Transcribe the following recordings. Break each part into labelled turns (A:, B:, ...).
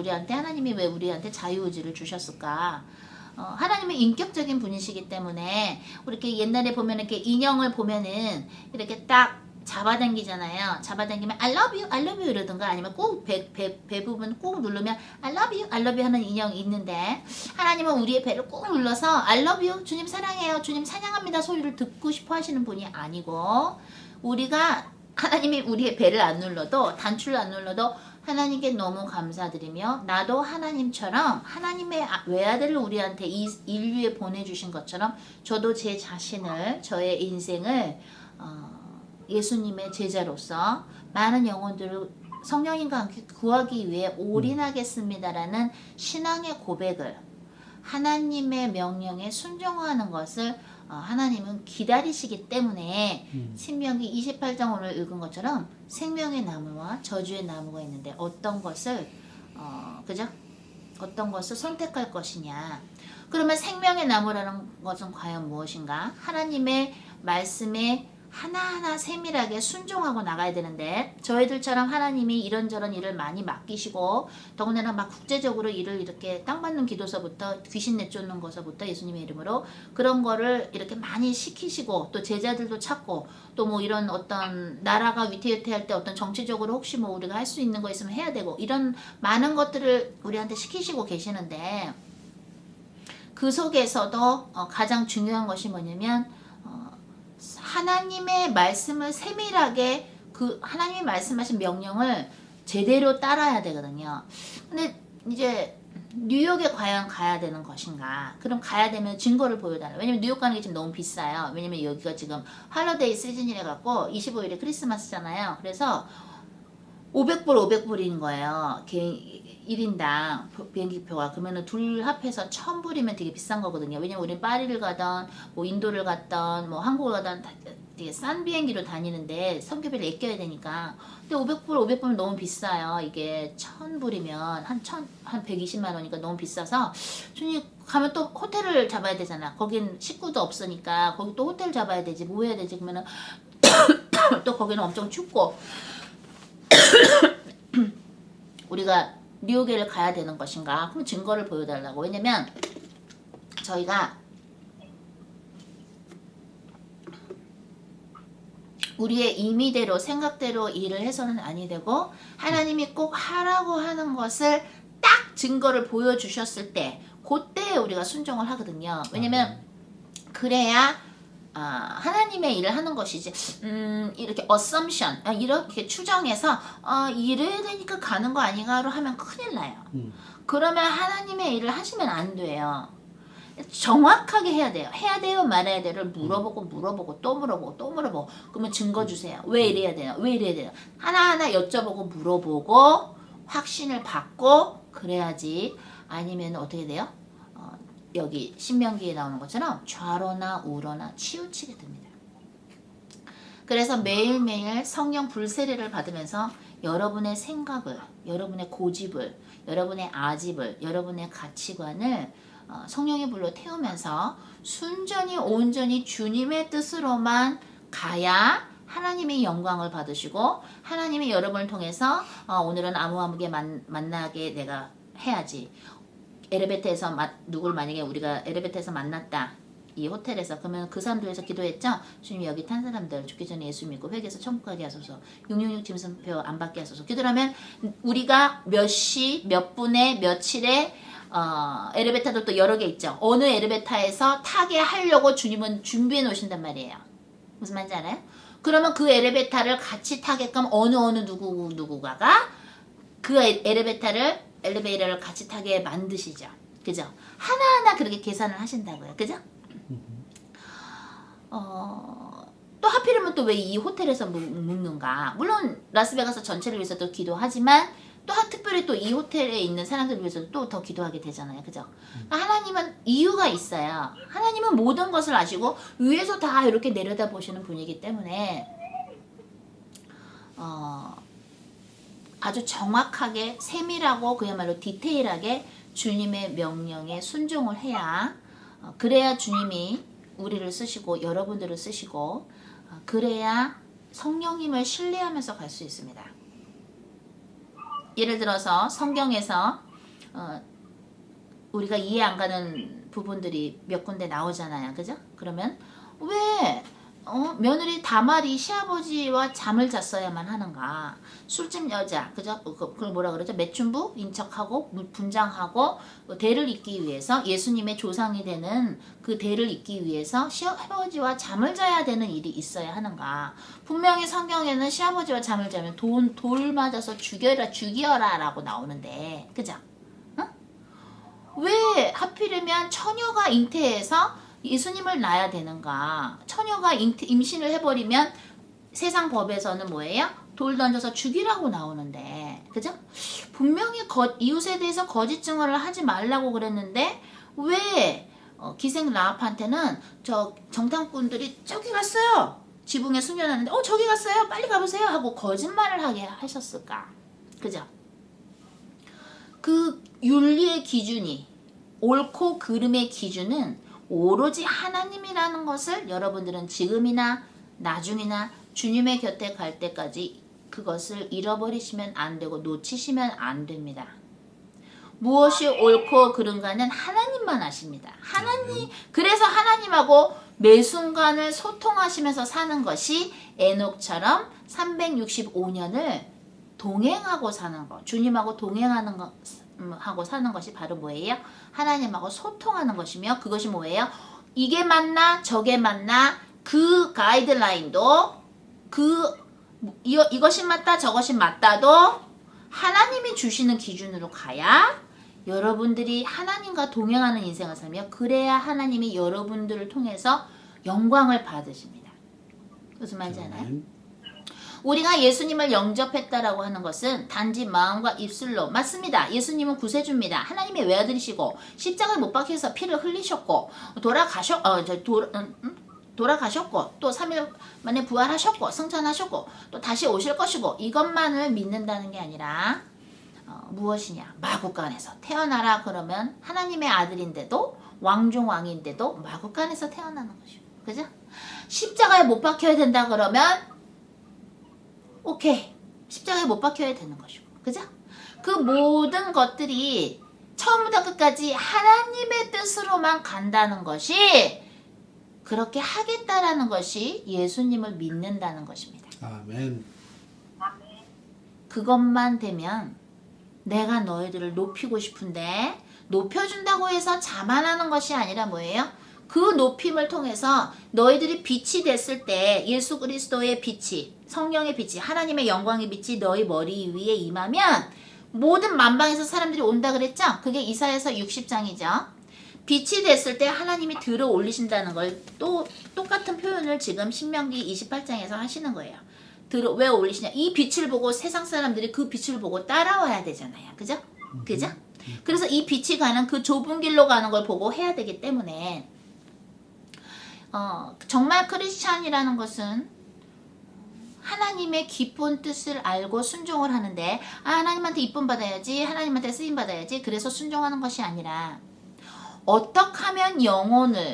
A: 우리한테 하나님이 왜 우리한테 자유의지를 주셨을까? 하나님은 인격적인 분이시기 때문에 우리 이렇게 옛날에 보면 이렇게 인형을 보면은 이렇게 딱 잡아당기잖아요. 잡아당기면 I love you, I love you 이러든가 아니면 꼭 배 부분 꼭 누르면 I love you, I love you 하는 인형이 있는데 하나님은 우리의 배를 꼭 눌러서 I love you, 주님 사랑해요, 주님 찬양합니다 소리를 듣고 싶어 하시는 분이 아니고 우리가 하나님이 우리의 배를 안 눌러도 단추를 안 눌러도 하나님께 너무 감사드리며 나도 하나님처럼 하나님의 외아들을 우리한테 이 인류에 보내주신 것처럼 저도 제 자신을 저의 인생을 예수님의 제자로서 많은 영혼들을 성령님과 함께 구하기 위해 올인하겠습니다라는 신앙의 고백을 하나님의 명령에 순종하는 것을 하나님은 기다리시기 때문에 신명기 28장 오늘 읽은 것처럼 생명의 나무와 저주의 나무가 있는데 어떤 것을 그죠? 어떤 것을 선택할 것이냐. 그러면 생명의 나무라는 것은 과연 무엇인가? 하나님의 말씀에 하나하나 세밀하게 순종하고 나가야 되는데 저희들처럼 하나님이 이런저런 일을 많이 맡기시고 더군다나 막 국제적으로 일을 이렇게 땅 받는 기도서부터 귀신 내쫓는 것서부터 예수님의 이름으로 그런 거를 이렇게 많이 시키시고 또 제자들도 찾고 또 뭐 이런 어떤 나라가 위태위태할 때 어떤 정치적으로 혹시 뭐 우리가 할 수 있는 거 있으면 해야 되고 이런 많은 것들을 우리한테 시키시고 계시는데 그 속에서도 가장 중요한 것이 뭐냐면 하나님의 말씀을 세밀하게 그 하나님이 말씀하신 명령을 제대로 따라야 되거든요. 근데 이제 뉴욕에 과연 가야 되는 것인가? 그럼 가야 되면 증거를 보여달라. 왜냐면 뉴욕 가는 게 지금 너무 비싸요. 왜냐면 여기가 지금 할러데이 시즌이라 갖고 25일에 크리스마스잖아요. 그래서 500불인 거예요. 1인당 비행기표가. 그러면은 둘 합해서 1000불이면 되게 비싼 거거든요. 왜냐면 우리 파리를 가던 뭐 인도를 갔던 뭐 한국을 가던 되게 싼 비행기로 다니는데 성교비를 아껴야 되니까. 근데 500불은 너무 비싸요. 이게 1000불이면 한 120만 원이니까 너무 비싸서 주님 가면 또 호텔을 잡아야 되잖아. 거긴 식구도 없으니까 거기 또 호텔 잡아야 되지. 뭐 해야 되지? 그러면은 또 거기는 엄청 춥고 우리가 뉴욕에를 가야 되는 것인가? 그럼 증거를 보여달라고. 왜냐면 저희가 우리의 임의대로 생각대로 일을 해서는 아니 되고 하나님이 꼭 하라고 하는 것을 딱 증거를 보여주셨을 때 그때 우리가 순종을 하거든요. 왜냐면 그래야 하나님의 일을 하는 것이지 이렇게 assumption 이렇게 추정해서 이래야 되니까 가는 거 아닌가로 하면 큰일 나요. 그러면 하나님의 일을 하시면 안 돼요. 정확하게 해야 돼요. 해야 돼요 말아야 돼요를 물어보고 또 물어보고 그러면 증거 주세요. 왜 이래야 되나 왜 이래야 되나 하나하나 여쭤보고 물어보고 확신을 받고 그래야지. 아니면 어떻게 돼요? 여기 신명기에 나오는 것처럼 좌로나 우로나 치우치게 됩니다. 그래서 매일매일 성령 불세례를 받으면서 여러분의 생각을, 여러분의 고집을, 여러분의 아집을, 여러분의 가치관을 성령의 불로 태우면서 순전히 온전히 주님의 뜻으로만 가야 하나님의 영광을 받으시고 하나님이 여러분을 통해서 오늘은 아무개 만나게 내가 해야지. 엘리베이터에서 누굴 만약에 우리가 엘리베이터에서 만났다. 이 호텔에서 그러면 그 사람들 위해서 기도했죠. 주님 여기 탄 사람들 죽기 전에 예수 믿고 회개해서 천국 가게 하소서. 666 짐승표 안 받게 하소서. 기도를 하면 우리가 몇 시 몇 분에 며칠에 엘리베이터도 또 여러 개 있죠. 어느 엘리베이터에서 타게 하려고 주님은 준비해 놓으신단 말이에요. 무슨 말인지 알아요? 그러면 그 엘리베이터를 같이 타게끔 어느 누구가가 그 엘리베이터를 같이 타게 만드시죠. 그죠? 하나하나 그렇게 계산을 하신다고요. 그죠? 또 하필이면 또 왜 이 호텔에서 묵는가? 물론 라스베가스 전체를 위해서도 기도하지만 또 특별히 또 이 호텔에 있는 사람들을 위해서 또 더 기도하게 되잖아요. 그죠? 하나님은 이유가 있어요. 하나님은 모든 것을 아시고 위에서 다 이렇게 내려다 보시는 분이기 때문에 아주 정확하게 세밀하고 그야말로 디테일하게 주님의 명령에 순종을 해야 그래야 주님이 우리를 쓰시고 여러분들을 쓰시고 그래야 성령님을 신뢰하면서 갈 수 있습니다. 예를 들어서 성경에서 우리가 이해 안 가는 부분들이 몇 군데 나오잖아요. 그죠? 그러면 왜 며느리 다말이 시아버지와 잠을 잤어야만 하는가? 술집 여자, 그죠? 그걸 뭐라 그러죠? 매춘부 인척하고 분장하고 대를 잇기 위해서 예수님의 조상이 되는 그 대를 잇기 위해서 시아버지와 잠을 자야 되는 일이 있어야 하는가? 분명히 성경에는 시아버지와 잠을 자면 돌 맞아서 죽여라 라고 나오는데, 그죠? 왜 하필이면 처녀가 잉태해서 예수님을 낳아야 되는가? 처녀가 임신을 해버리면 세상 법에서는 뭐예요? 돌 던져서 죽이라고 나오는데, 그죠? 분명히 이웃에 대해서 거짓 증언을 하지 말라고 그랬는데 왜 기생 라합한테는 저 정탐꾼들이 저기 갔어요. 지붕에 숨겨놨는데 저기 갔어요. 빨리 가보세요 하고 거짓말을 하게 하셨을까? 그죠? 그 윤리의 기준이, 옳고 그름의 기준은 오로지 하나님이라는 것을 여러분들은 지금이나 나중이나 주님의 곁에 갈 때까지 그것을 잃어버리시면 안 되고 놓치시면 안 됩니다. 무엇이 옳고 그른가는 하나님만 아십니다. 그래서 하나님하고 매 순간을 소통하시면서 사는 것이 에녹처럼 365년을 동행하고 사는 것, 주님하고 동행하는 것 하고 사는 것이 바로 뭐예요? 하나님하고 소통하는 것이며, 그것이 뭐예요? 이게 맞나 저게 맞나 그 가이드라인도 이것이 맞다 저것이 맞다도 하나님이 주시는 기준으로 가야 여러분들이 하나님과 동행하는 인생을 살며, 그래야 하나님이 여러분들을 통해서 영광을 받으십니다. 무슨 말인지 아나요? 우리가 예수님을 영접했다라고 하는 것은 단지 마음과 입술로, 맞습니다. 예수님은 구세주입니다. 하나님의 외아들이시고 십자가에 못 박혀서 피를 흘리셨고 돌아가셨고 또 3일 만에 부활하셨고 승천하셨고 또 다시 오실 것이고, 이것만을 믿는다는 게 아니라 무엇이냐? 마구간에서 태어나라 그러면 하나님의 아들인데도 왕중왕인데도 마구간에서 태어나는 것이고, 그죠? 십자가에 못 박혀야 된다 그러면 오케이, 십자가에 못 박혀야 되는 것이고, 그죠? 그 모든 것들이 처음부터 끝까지 하나님의 뜻으로만 간다는 것이, 그렇게 하겠다라는 것이 예수님을 믿는다는 것입니다.
B: 아멘.
A: 그것만 되면 내가 너희들을 높이고 싶은데, 높여준다고 해서 자만하는 것이 아니라 뭐예요? 그 높임을 통해서 너희들이 빛이 됐을 때 예수 그리스도의 빛이, 성령의 빛이, 하나님의 영광의 빛이 너희 머리 위에 임하면 모든 만방에서 사람들이 온다 그랬죠? 그게 이사야서 60장이죠. 빛이 됐을 때 하나님이 들어 올리신다는 걸 또 똑같은 표현을 지금 신명기 28장에서 하시는 거예요. 왜 올리시냐? 이 빛을 보고 세상 사람들이 그 빛을 보고 따라와야 되잖아요. 그죠? 그죠? 그래서 이 빛이 가는 그 좁은 길로 가는 걸 보고 해야 되기 때문에 정말 크리스찬이라는 것은 하나님의 깊은 뜻을 알고 순종을 하는데, 하나님한테 이쁨 받아야지, 하나님한테 쓰임 받아야지, 그래서 순종하는 것이 아니라 어떻게 하면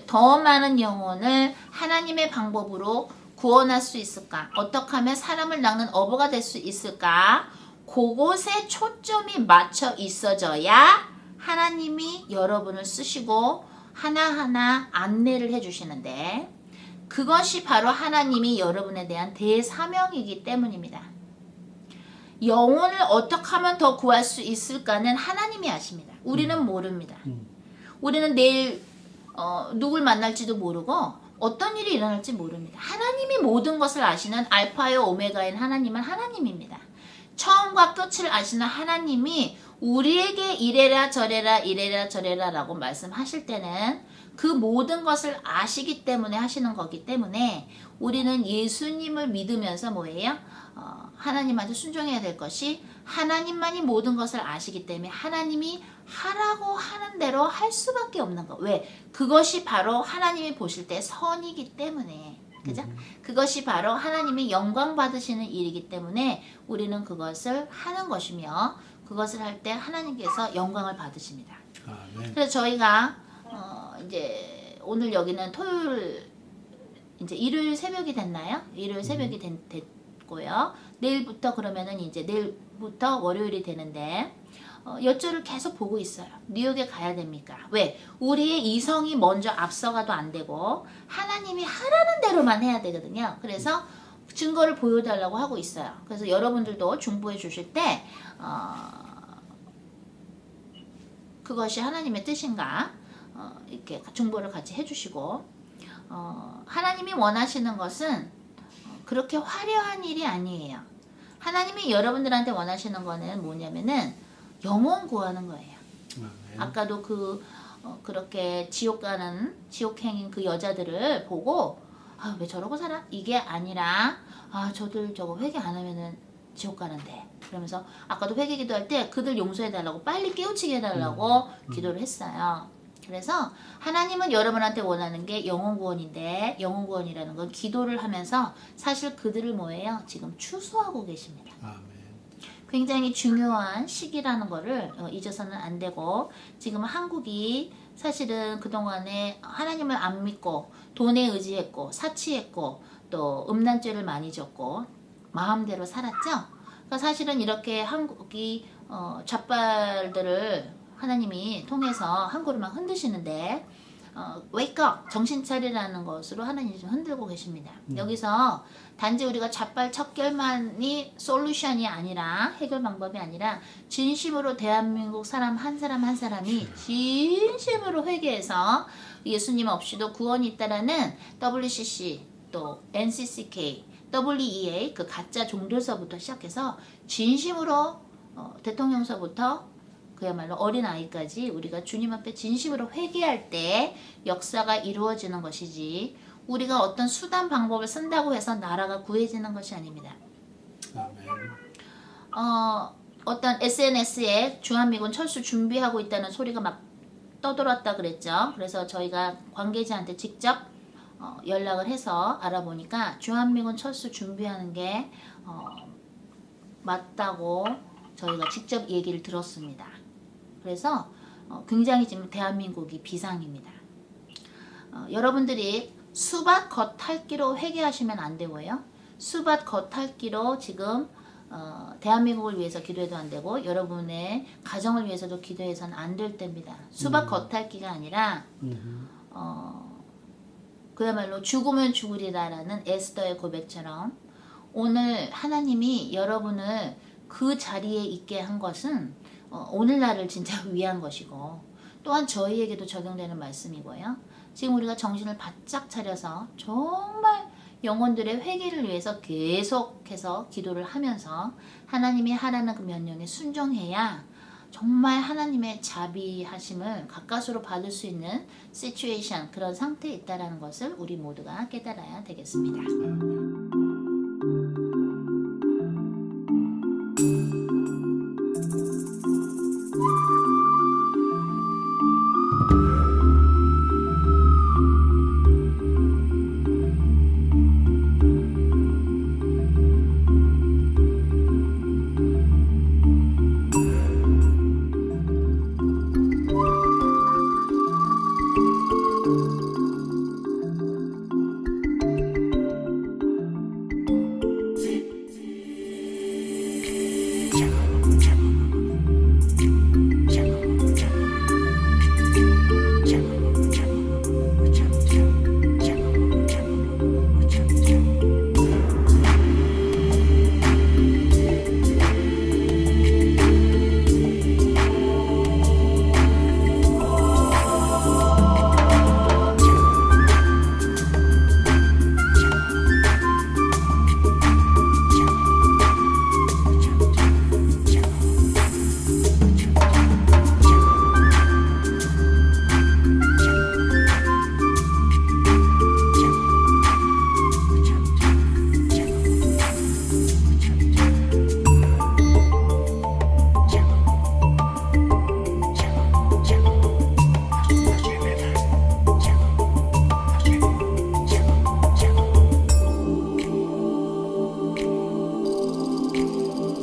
A: 더 많은 영혼을 하나님의 방법으로 구원할 수 있을까? 어떻게 하면 사람을 낚는 어부가 될 수 있을까? 그곳에 초점이 맞춰 있어져야 하나님이 여러분을 쓰시고 하나하나 안내를 해주시는데, 그것이 바로 하나님이 여러분에 대한 대사명이기 때문입니다. 영혼을 어떻게 하면 더 구할 수 있을까는 하나님이 아십니다. 우리는 모릅니다. 우리는 내일 누굴 만날지도 모르고 어떤 일이 일어날지 모릅니다. 하나님이 모든 것을 아시는 알파요 오메가인 하나님은 하나님입니다. 처음과 끝을 아시는 하나님이 우리에게 이래라 저래라 라고 말씀하실 때는 그 모든 것을 아시기 때문에 하시는 거기 때문에, 우리는 예수님을 믿으면서 뭐예요? 하나님한테 순종해야 될 것이, 하나님만이 모든 것을 아시기 때문에 하나님이 하라고 하는 대로 할 수밖에 없는 거. 왜? 그것이 바로 하나님이 보실 때 선이기 때문에, 그죠? 그것이 바로 하나님이 영광 받으시는 일이기 때문에 우리는 그것을 하는 것이며, 그것을 할 때 하나님께서 영광을 받으십니다.
B: 아멘.
A: 그래서 저희가 이제 오늘 여기는 토요일, 이제 일요일 새벽이 됐나요? 일요일 새벽이 됐고요. 내일부터 그러면은 이제 내일부터 월요일이 되는데, 여쭤를 계속 보고 있어요. 뉴욕에 가야 됩니까? 왜? 우리의 이성이 먼저 앞서가도 안 되고 하나님이 하라는 대로만 해야 되거든요. 그래서 증거를 보여달라고 하고 있어요. 그래서 여러분들도 중보해 주실 때 그것이 하나님의 뜻인가 이렇게 중보를 같이 해주시고 하나님이 원하시는 것은 그렇게 화려한 일이 아니에요. 하나님이 여러분들한테 원하시는 거는 뭐냐면은 영혼 구하는 거예요. 아까도 그렇게 지옥 가는 지옥행인 그 여자들을 보고 왜 저러고 살아? 이게 아니라 저들 저거 회개 안 하면은 지옥 가는데 그러면서 아까도 회개 기도할 때 그들 용서해 달라고 빨리 깨우치게 해달라고 기도를 했어요. 그래서 하나님은 여러분한테 원하는 게 영혼 구원인데 영혼 구원이라는 건 기도를 하면서 사실 그들을 뭐예요? 지금 추수하고 계십니다.
B: 아멘.
A: 굉장히 중요한 시기라는 거를 잊어서는 안 되고 지금 한국이 사실은 그동안에 하나님을 안 믿고 돈에 의지했고 사치했고 또 음란죄를 많이 졌고 마음대로 살았죠. 그러니까 사실은 이렇게 한국이 좌빨들을 하나님이 통해서 한 걸음만 흔드시는데 wake up 정신 차리라는 것으로 하나님이 좀 흔들고 계십니다. 여기서 단지 우리가 좌빨 척결만이 솔루션이 아니라 해결 방법이 아니라 진심으로 대한민국 사람 한 사람이 진심으로 회개해서 예수님 없이도 구원이 있다라는 WCC 또 NCCK WEA 그 가짜 종교서부터 시작해서 진심으로 대통령서부터 그야말로 어린아이까지 우리가 주님 앞에 진심으로 회개할 때 역사가 이루어지는 것이지 우리가 어떤 수단 방법을 쓴다고 해서 나라가 구해지는 것이 아닙니다.
B: 아멘.
A: 어떤 SNS에 주한미군 철수 준비하고 있다는 소리가 막 떠돌았다 그랬죠. 그래서 저희가 관계자한테 직접 연락을 해서 알아보니까 주한미군 철수 준비하는 게 맞다고 저희가 직접 얘기를 들었습니다. 그래서 굉장히 지금 대한민국이 비상입니다. 여러분들이 수밭 겉핥기로 회개하시면 안 되고요. 수밭 겉핥기로 지금 대한민국을 위해서 기도해도 안 되고 여러분의 가정을 위해서도 기도해서는 안 될 때입니다. 수밭 겉핥기가 아니라 그야말로 죽으면 죽으리라라는 에스더의 고백처럼 오늘 하나님이 여러분을 그 자리에 있게 한 것은 오늘날을 진짜 위한 것이고 또한 저희에게도 적용되는 말씀이고요. 지금 우리가 정신을 바짝 차려서 정말 영혼들의 회개를 위해서 계속해서 기도를 하면서 하나님이 하라는 그 명령에 순종해야 정말 하나님의 자비하심을 가까스로 받을 수 있는 시츄에이션 그런 상태에 있다는 것을 우리 모두가 깨달아야 되겠습니다.